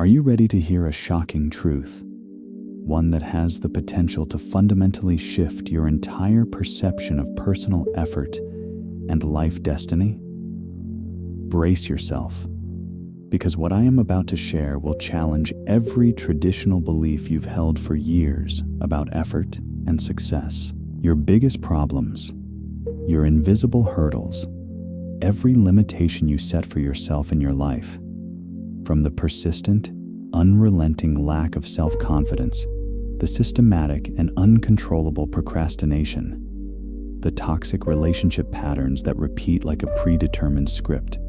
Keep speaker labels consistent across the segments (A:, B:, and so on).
A: Are you ready to hear a shocking truth? One that has the potential to fundamentally shift your entire perception of personal effort and life destiny? Brace yourself, because what I am about to share will challenge every traditional belief you've held for years about effort and success. Your biggest problems, your invisible hurdles, every limitation you set for yourself in your life, from the persistent, unrelenting lack of self-confidence, the systematic and uncontrollable procrastination, the toxic relationship patterns that repeat like a predetermined script,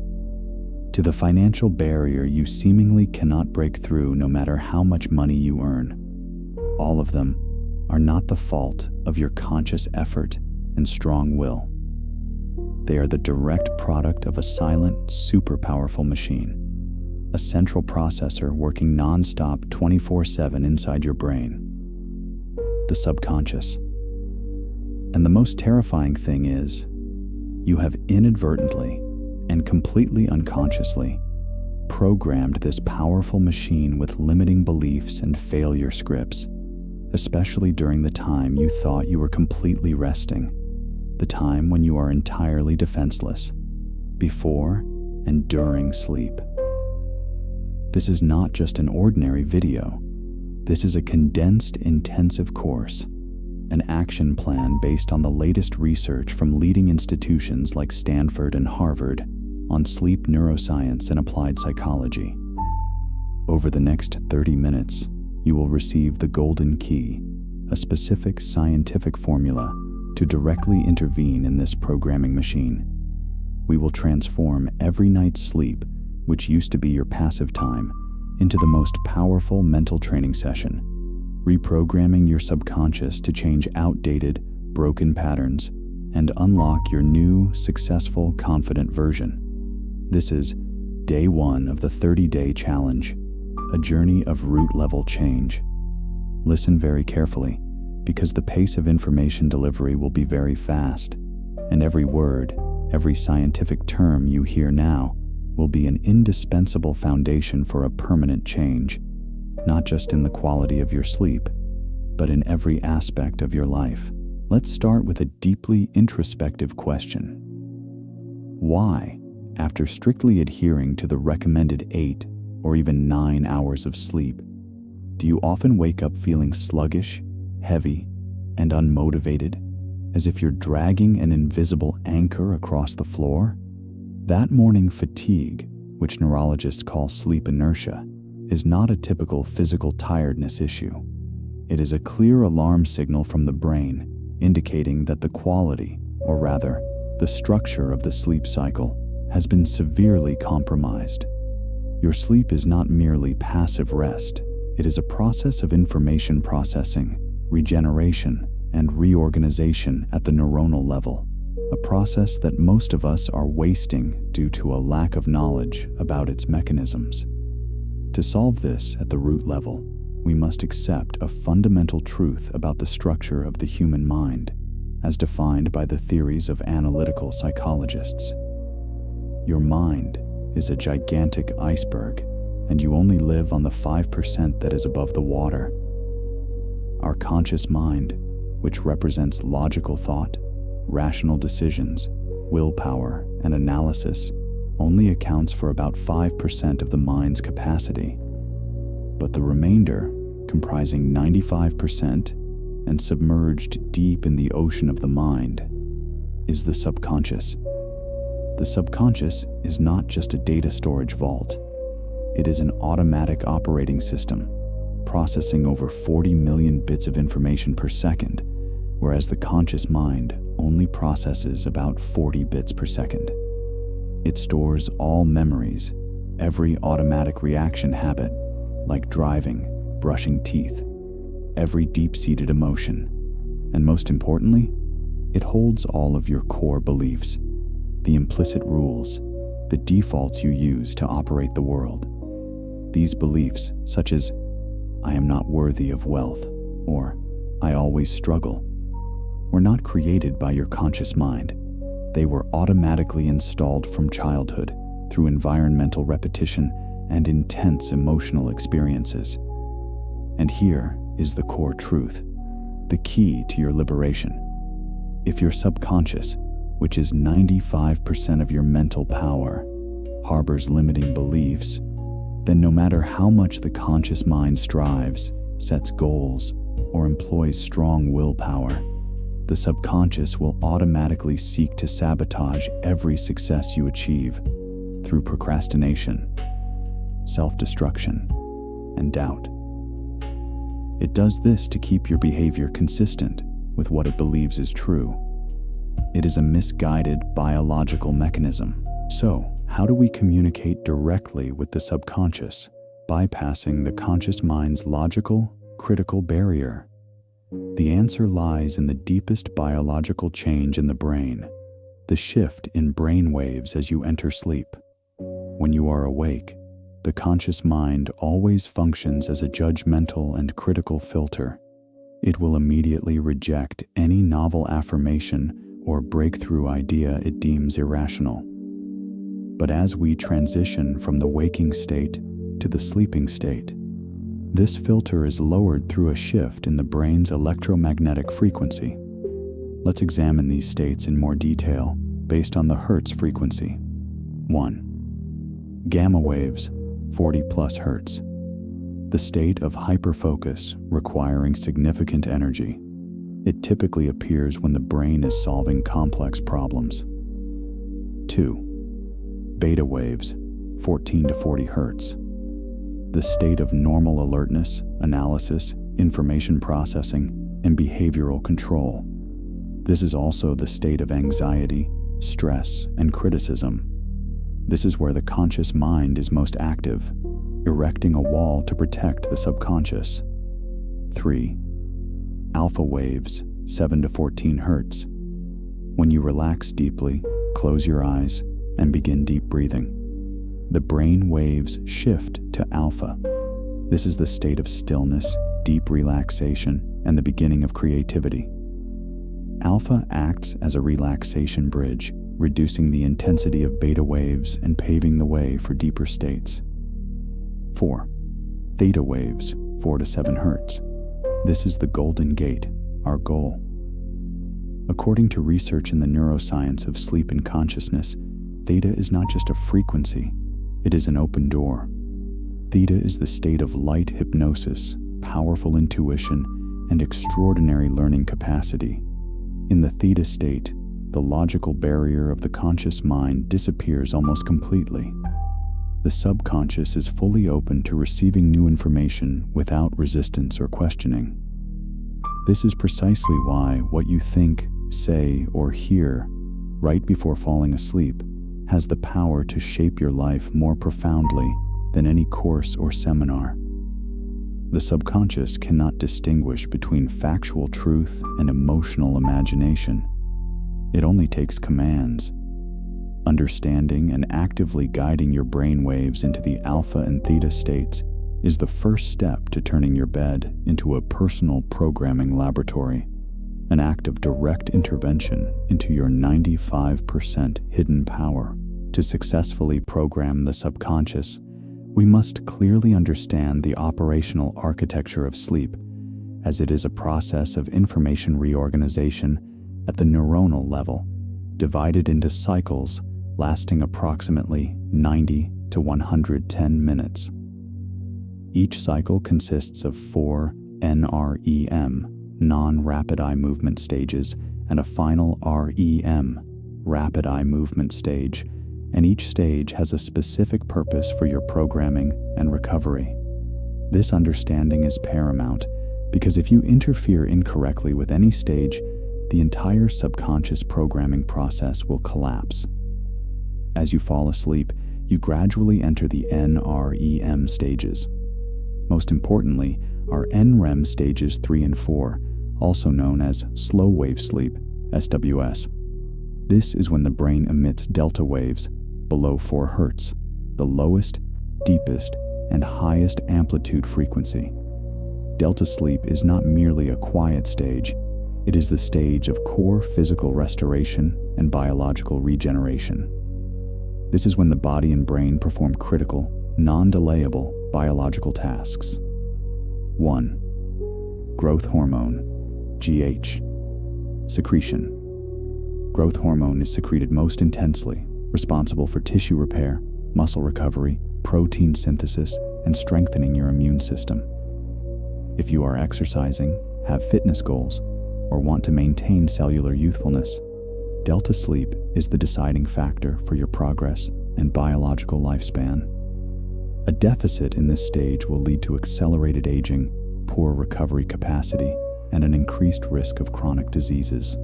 A: to the financial barrier you seemingly cannot break through no matter how much money you earn. All of them are not the fault of your conscious effort and strong will. They are the direct product of a silent, super powerful machine, a central processor working non-stop 24/7 inside your brain, the subconscious. And the most terrifying thing is, you have inadvertently and completely unconsciously programmed this powerful machine with limiting beliefs and failure scripts, especially during the time you thought you were completely resting, the time when you are entirely defenseless, before and during sleep. This is not just an ordinary video. This is a condensed intensive course, an action plan based on the latest research from leading institutions like Stanford and Harvard on sleep neuroscience and applied psychology. Over the next 30 minutes, you will receive the golden key, a specific scientific formula to directly intervene in this programming machine. We will transform every night's sleep, which used to be your passive time, into the most powerful mental training session, reprogramming your subconscious to change outdated, broken patterns and unlock your new, successful, confident version. This is day 1 of the 30-day challenge, a journey of root-level change. Listen very carefully, because the pace of information delivery will be very fast, and every word, every scientific term you hear now will be an indispensable foundation for a permanent change, not just in the quality of your sleep, but in every aspect of your life. Let's start with a deeply introspective question. Why, after strictly adhering to the recommended 8 or even 9 hours of sleep, do you often wake up feeling sluggish, heavy, and unmotivated, as if you're dragging an invisible anchor across the floor? That morning fatigue, which neurologists call sleep inertia, is not a typical physical tiredness issue. It is a clear alarm signal from the brain, indicating that the quality, or rather, the structure of the sleep cycle, has been severely compromised. Your sleep is not merely passive rest. It is a process of information processing, regeneration, and reorganization at the neuronal level, a process that most of us are wasting due to a lack of knowledge about its mechanisms. To solve this at the root level, we must accept a fundamental truth about the structure of the human mind, as defined by the theories of analytical psychologists. Your mind is a gigantic iceberg, and you only live on the 5% that is above the water. Our conscious mind, which represents logical thought, rational decisions, willpower, and analysis, only accounts for about 5% of the mind's capacity. But the remainder, comprising 95% and submerged deep in the ocean of the mind, is the subconscious. The subconscious is not just a data storage vault. It is an automatic operating system, processing over 40 million bits of information per second, whereas the conscious mind only processes about 40 bits per second. It stores all memories, every automatic reaction habit, like driving, brushing teeth, every deep-seated emotion, and most importantly, it holds all of your core beliefs, the implicit rules, the defaults you use to operate the world. These beliefs, such as, "I am not worthy of wealth," or "I always struggle," were not created by your conscious mind. They were automatically installed from childhood through environmental repetition and intense emotional experiences. And here is the core truth, the key to your liberation. If your subconscious, which is 95% of your mental power, harbors limiting beliefs, then no matter how much the conscious mind strives, sets goals, or employs strong willpower, the subconscious will automatically seek to sabotage every success you achieve through procrastination, self-destruction, and doubt. It does this to keep your behavior consistent with what it believes is true. It is a misguided biological mechanism. So, how do we communicate directly with the subconscious, bypassing the conscious mind's logical, critical barrier? The answer lies in the deepest biological change in the brain, the shift in brain waves as you enter sleep. When you are awake, the conscious mind always functions as a judgmental and critical filter. It will immediately reject any novel affirmation or breakthrough idea it deems irrational. But as we transition from the waking state to the sleeping state, this filter is lowered through a shift in the brain's electromagnetic frequency. Let's examine these states in more detail based on the Hertz frequency. 1. Gamma waves, 40 plus Hertz. The state of hyperfocus requiring significant energy. It typically appears when the brain is solving complex problems. 2. Beta waves, 14 to 40 Hertz. The state of normal alertness, analysis, information processing, and behavioral control. This is also the state of anxiety, stress, and criticism. This is where the conscious mind is most active, erecting a wall to protect the subconscious. 3. Alpha waves, 7 to 14 Hertz. When you relax deeply, close your eyes, and begin deep breathing, the brain waves shift to alpha. This is the state of stillness, deep relaxation, and the beginning of creativity. Alpha acts as a relaxation bridge, reducing the intensity of beta waves and paving the way for deeper states. 4. Theta waves, 4 to 7 Hertz. This is the golden gate, our goal. According to research in the neuroscience of sleep and consciousness, theta is not just a frequency, it is an open door. Theta is the state of light hypnosis, powerful intuition, and extraordinary learning capacity. In the theta state, the logical barrier of the conscious mind disappears almost completely. The subconscious is fully open to receiving new information without resistance or questioning. This is precisely why what you think, say, or hear right before falling asleep has the power to shape your life more profoundly than any course or seminar. The subconscious cannot distinguish between factual truth and emotional imagination. It only takes commands. Understanding and actively guiding your brain waves into the alpha and theta states is the first step to turning your bed into a personal programming laboratory, an act of direct intervention into your 95% hidden power. To successfully program the subconscious, we must clearly understand the operational architecture of sleep, as it is a process of information reorganization at the neuronal level, divided into cycles lasting approximately 90 to 110 minutes. Each cycle consists of 4 NREM, non-rapid eye movement stages, and a final REM, rapid eye movement stage, and each stage has a specific purpose for your programming and recovery. This understanding is paramount because if you interfere incorrectly with any stage, the entire subconscious programming process will collapse. As you fall asleep, you gradually enter the NREM stages. Most importantly, are NREM stages 3 and 4, also known as slow wave sleep, SWS. This is when the brain emits delta waves below 4 Hertz, the lowest, deepest, and highest amplitude frequency. Delta sleep is not merely a quiet stage, it is the stage of core physical restoration and biological regeneration. This is when the body and brain perform critical, Non-delayable biological tasks. 1. Growth hormone, GH. Secretion. Growth hormone is secreted most intensely, responsible for tissue repair, muscle recovery, protein synthesis, and strengthening your immune system. If you are exercising, have fitness goals, or want to maintain cellular youthfulness, delta sleep is the deciding factor for your progress and biological lifespan. A deficit in this stage will lead to accelerated aging, poor recovery capacity, and an increased risk of chronic diseases.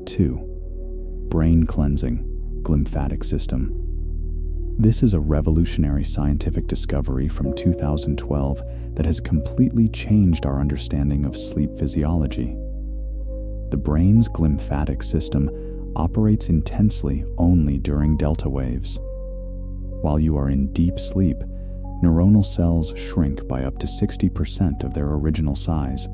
A: 2. Brain cleansing, glymphatic system. This is a revolutionary scientific discovery from 2012 that has completely changed our understanding of sleep physiology. The brain's glymphatic system operates intensely only during delta waves. While you are in deep sleep, neuronal cells shrink by up to 60% of their original size,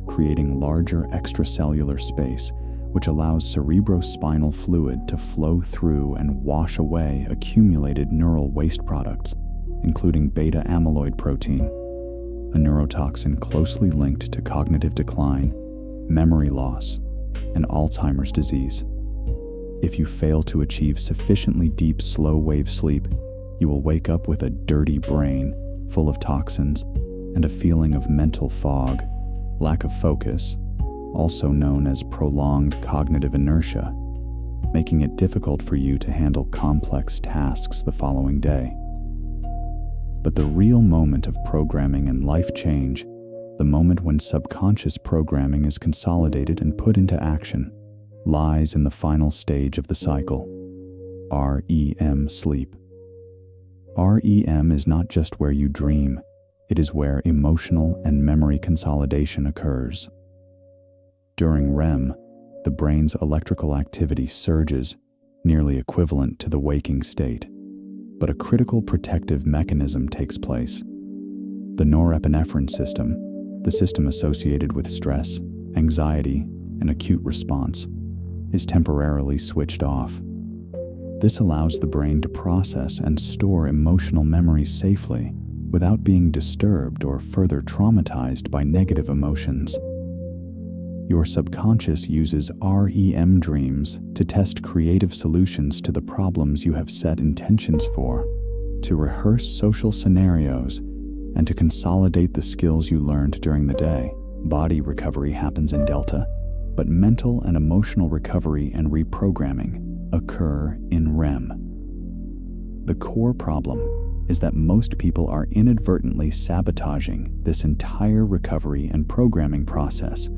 A: creating larger extracellular space, which allows cerebrospinal fluid to flow through and wash away accumulated neural waste products, including beta amyloid protein, a neurotoxin closely linked to cognitive decline, memory loss, and Alzheimer's disease. If you fail to achieve sufficiently deep slow-wave sleep, you will wake up with a dirty brain full of toxins and a feeling of mental fog, lack of focus, also known as prolonged cognitive inertia, making it difficult for you to handle complex tasks the following day. But the real moment of programming and life change, the moment when subconscious programming is consolidated and put into action, lies in the final stage of the cycle, REM sleep. REM is not just where you dream, it is where emotional and memory consolidation occurs. During REM, the brain's electrical activity surges, nearly equivalent to the waking state. But a critical protective mechanism takes place. The norepinephrine system, the system associated with stress, anxiety, and acute response, is temporarily switched off. This allows the brain to process and store emotional memories safely without being disturbed or further traumatized by negative emotions. Your subconscious uses REM dreams to test creative solutions to the problems you have set intentions for, to rehearse social scenarios, and to consolidate the skills you learned during the day. Body recovery happens in delta, but mental and emotional recovery and reprogramming occur in REM. The core problem is that most people are inadvertently sabotaging this entire recovery and programming process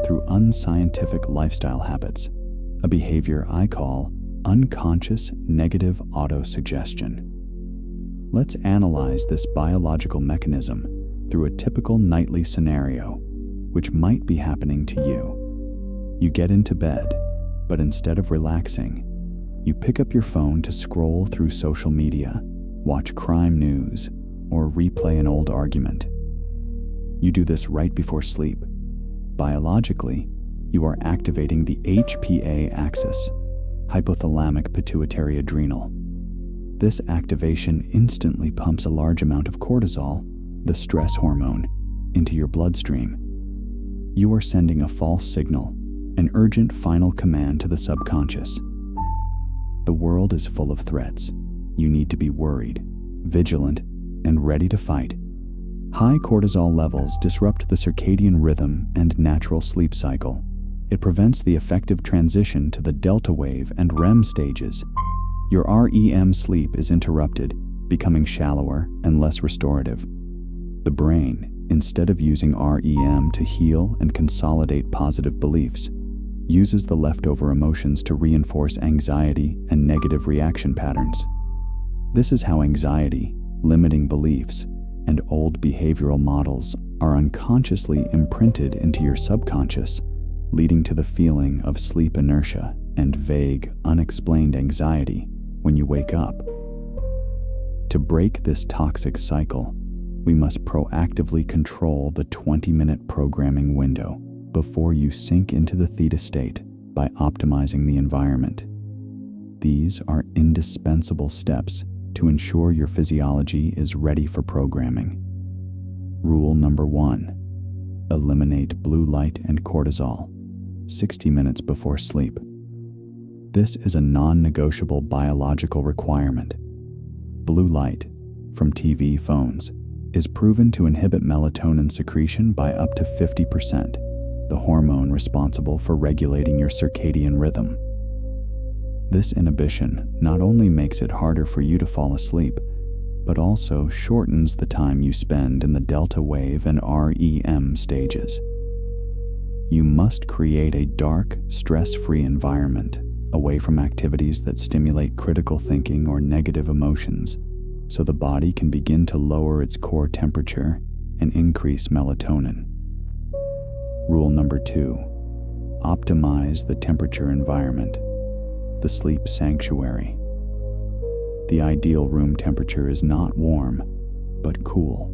A: through unscientific lifestyle habits, a behavior I call unconscious negative autosuggestion. Let's analyze this biological mechanism through a typical nightly scenario, which might be happening to you. You get into bed, but instead of relaxing, you pick up your phone to scroll through social media, watch crime news, or replay an old argument. You do this right before sleep. Biologically, you are activating the HPA axis, hypothalamic pituitary adrenal. This activation instantly pumps a large amount of cortisol, the stress hormone, into your bloodstream. You are sending a false signal, an urgent final command to the subconscious. The world is full of threats. You need to be worried, vigilant, and ready to fight. High cortisol levels disrupt the circadian rhythm and natural sleep cycle. It prevents the effective transition to the delta wave and REM stages. Your REM sleep is interrupted, becoming shallower and less restorative. The brain, instead of using REM to heal and consolidate positive beliefs, uses the leftover emotions to reinforce anxiety and negative reaction patterns. This is how anxiety, limiting beliefs, and old behavioral models are unconsciously imprinted into your subconscious, leading to the feeling of sleep inertia and vague, unexplained anxiety when you wake up. To break this toxic cycle, we must proactively control the 20-minute programming window before you sink into the theta state by optimizing the environment. These are indispensable steps to ensure your physiology is ready for programming. Rule number 1. Eliminate blue light and cortisol 60 minutes before sleep. This is a non-negotiable biological requirement. Blue light from TV, phones, is proven to inhibit melatonin secretion by up to 50%, the hormone responsible for regulating your circadian rhythm. This inhibition not only makes it harder for you to fall asleep, but also shortens the time you spend in the delta wave and REM stages. You must create a dark, stress-free environment away from activities that stimulate critical thinking or negative emotions, so the body can begin to lower its core temperature and increase melatonin. Rule number 2. Optimize the temperature environment, the sleep sanctuary. The ideal room temperature is not warm, but cool.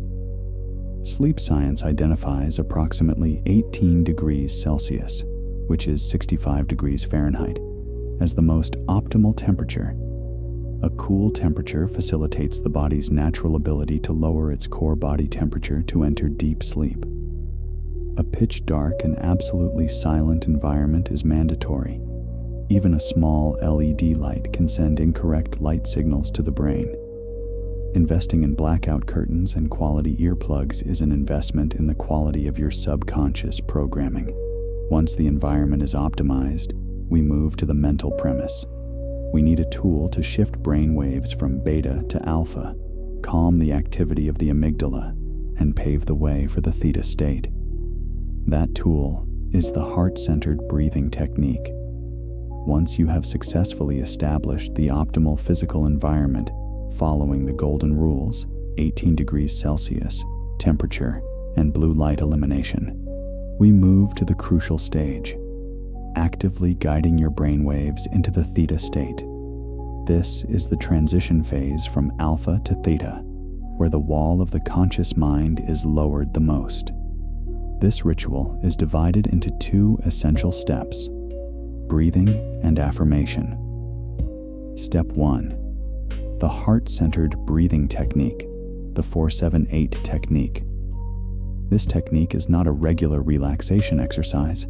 A: Sleep science identifies approximately 18 degrees Celsius, which is 65 degrees Fahrenheit, as the most optimal temperature. A cool temperature facilitates the body's natural ability to lower its core body temperature to enter deep sleep. A pitch dark and absolutely silent environment is mandatory. Even a small LED light can send incorrect light signals to the brain. Investing in blackout curtains and quality earplugs is an investment in the quality of your subconscious programming. Once the environment is optimized, we move to the mental premise. We need a tool to shift brain waves from beta to alpha, calm the activity of the amygdala, and pave the way for the theta state. That tool is the heart-centered breathing technique. Once you have successfully established the optimal physical environment following the golden rules, 18 degrees Celsius, temperature, and blue light elimination, we move to the crucial stage, actively guiding your brainwaves into the theta state. This is the transition phase from alpha to theta, where the wall of the conscious mind is lowered the most. This ritual is divided into 2 essential steps: breathing and affirmation. Step 1. The heart-centered breathing technique, the 4-7-8 technique. This technique is not a regular relaxation exercise.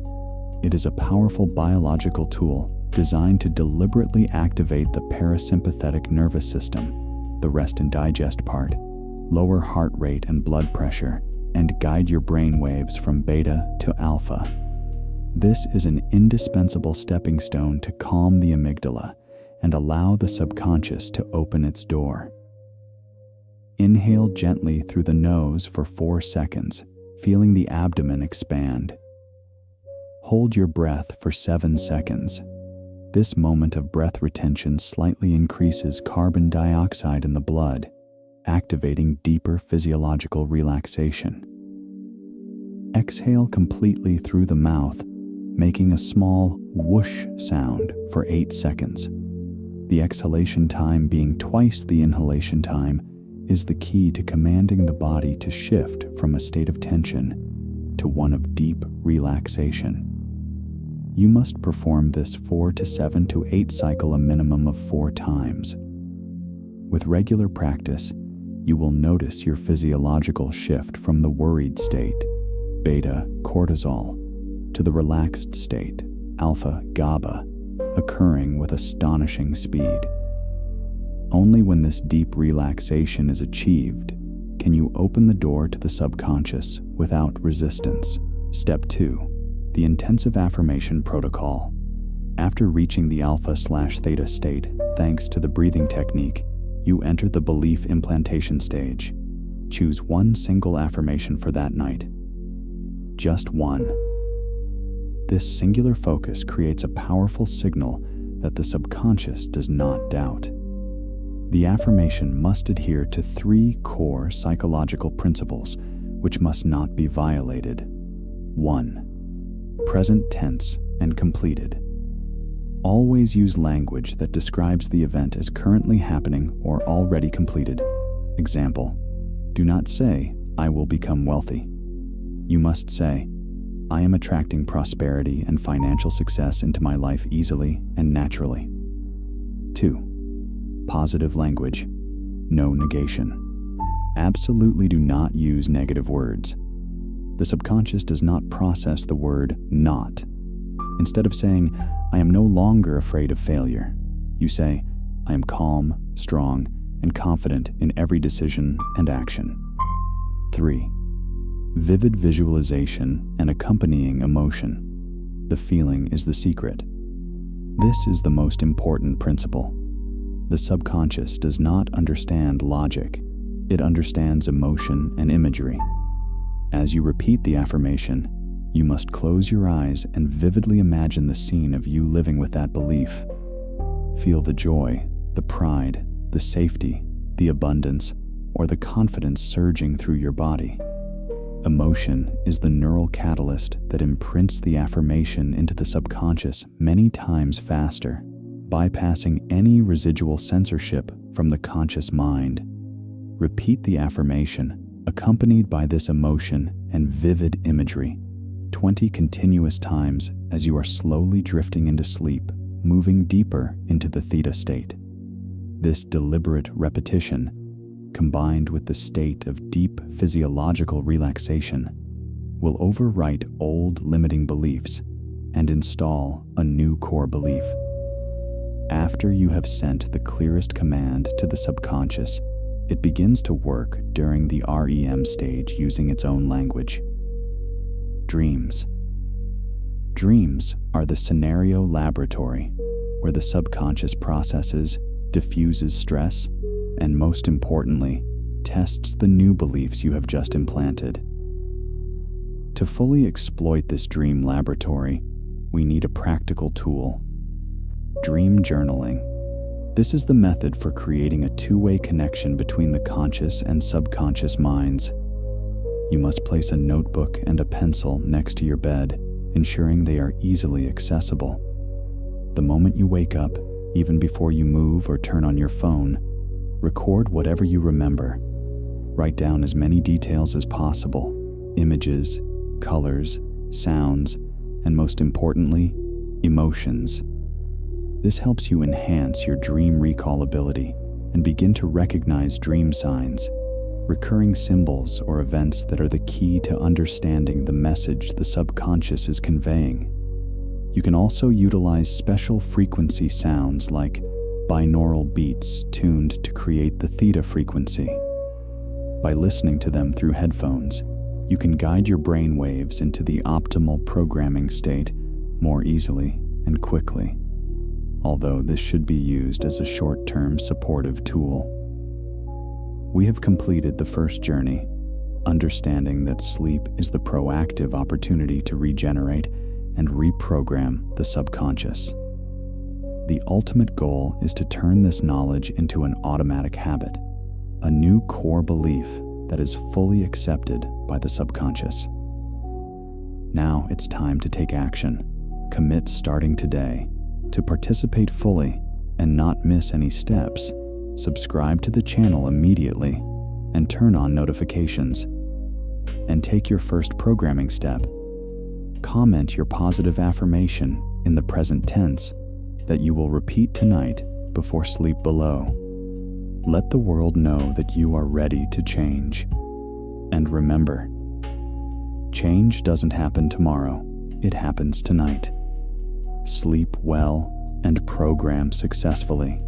A: It is a powerful biological tool designed to deliberately activate the parasympathetic nervous system, the rest and digest part, lower heart rate and blood pressure, and guide your brain waves from beta to alpha. This is an indispensable stepping stone to calm the amygdala and allow the subconscious to open its door. Inhale gently through the nose for 4 seconds, feeling the abdomen expand. Hold your breath for 7 seconds. This moment of breath retention slightly increases carbon dioxide in the blood, activating deeper physiological relaxation. Exhale completely through the mouth, making a small whoosh sound for 8 seconds. The exhalation time being twice the inhalation time is the key to commanding the body to shift from a state of tension to one of deep relaxation. You must perform this 4 to 7 to 8 cycle a minimum of 4 times. With regular practice, you will notice your physiological shift from the worried state, beta cortisol, to the relaxed state, alpha GABA, occurring with astonishing speed. Only when this deep relaxation is achieved can you open the door to the subconscious without resistance. Step 2. The intensive affirmation protocol. After reaching the alpha/theta state, thanks to the breathing technique, you enter the belief implantation stage. Choose one single affirmation for that night. Just one. This singular focus creates a powerful signal that the subconscious does not doubt. The affirmation must adhere to 3 core psychological principles, which must not be violated. 1. Present tense and completed. Always use language that describes the event as currently happening or already completed. Example, do not say, "I will become wealthy." You must say, "I am attracting prosperity and financial success into my life easily and naturally." 2. Positive language. no negation. Absolutely do not use negative words. The subconscious does not process the word not. Instead of saying, I am no longer afraid of failure, you say, I am calm, strong, and confident in every decision and action. 3. Vivid visualization and accompanying emotion. The feeling is the secret. This is the most important principle. The subconscious does not understand logic. It understands emotion and imagery. As you repeat the affirmation, you must close your eyes and vividly imagine the scene of you living with that belief. Feel the joy, the pride, the safety, the abundance, or the confidence surging through your body. Emotion is the neural catalyst that imprints the affirmation into the subconscious many times faster, bypassing any residual censorship from the conscious mind. Repeat the affirmation, accompanied by this emotion and vivid imagery, 20 continuous times as you are slowly drifting into sleep, moving deeper into the theta state. This deliberate repetition, combined with the state of deep physiological relaxation, will overwrite old limiting beliefs and install a new core belief. After you have sent the clearest command to the subconscious, it begins to work during the REM stage using its own language. Dreams. Dreams are the scenario laboratory where the subconscious processes, diffuses stress, and most importantly, tests the new beliefs you have just implanted. To fully exploit this dream laboratory, we need a practical tool: dream journaling. This is the method for creating a two-way connection between the conscious and subconscious minds. You must place a notebook and a pencil next to your bed, ensuring they are easily accessible. The moment you wake up, even before you move or turn on your phone, record whatever you remember. Write down as many details as possible: images, colors, sounds, and most importantly, emotions. This helps you enhance your dream recall ability and begin to recognize dream signs, recurring symbols or events that are the key to understanding the message the subconscious is conveying. You can also utilize special frequency sounds like binaural beats tuned to create the theta frequency. By listening to them through headphones, you can guide your brain waves into the optimal programming state more easily and quickly, although this should be used as a short-term supportive tool. We have completed the first journey, understanding that sleep is the proactive opportunity to regenerate and reprogram the subconscious. The ultimate goal is to turn this knowledge into an automatic habit, a new core belief that is fully accepted by the subconscious. Now it's time to take action. Commit starting today. To participate fully and not miss any steps, subscribe to the channel immediately and turn on notifications. And take your first programming step. Comment your positive affirmation in the present tense that you will repeat tonight before sleep below. Let the world know that you are ready to change. And remember, change doesn't happen tomorrow, it happens tonight. Sleep well and program successfully.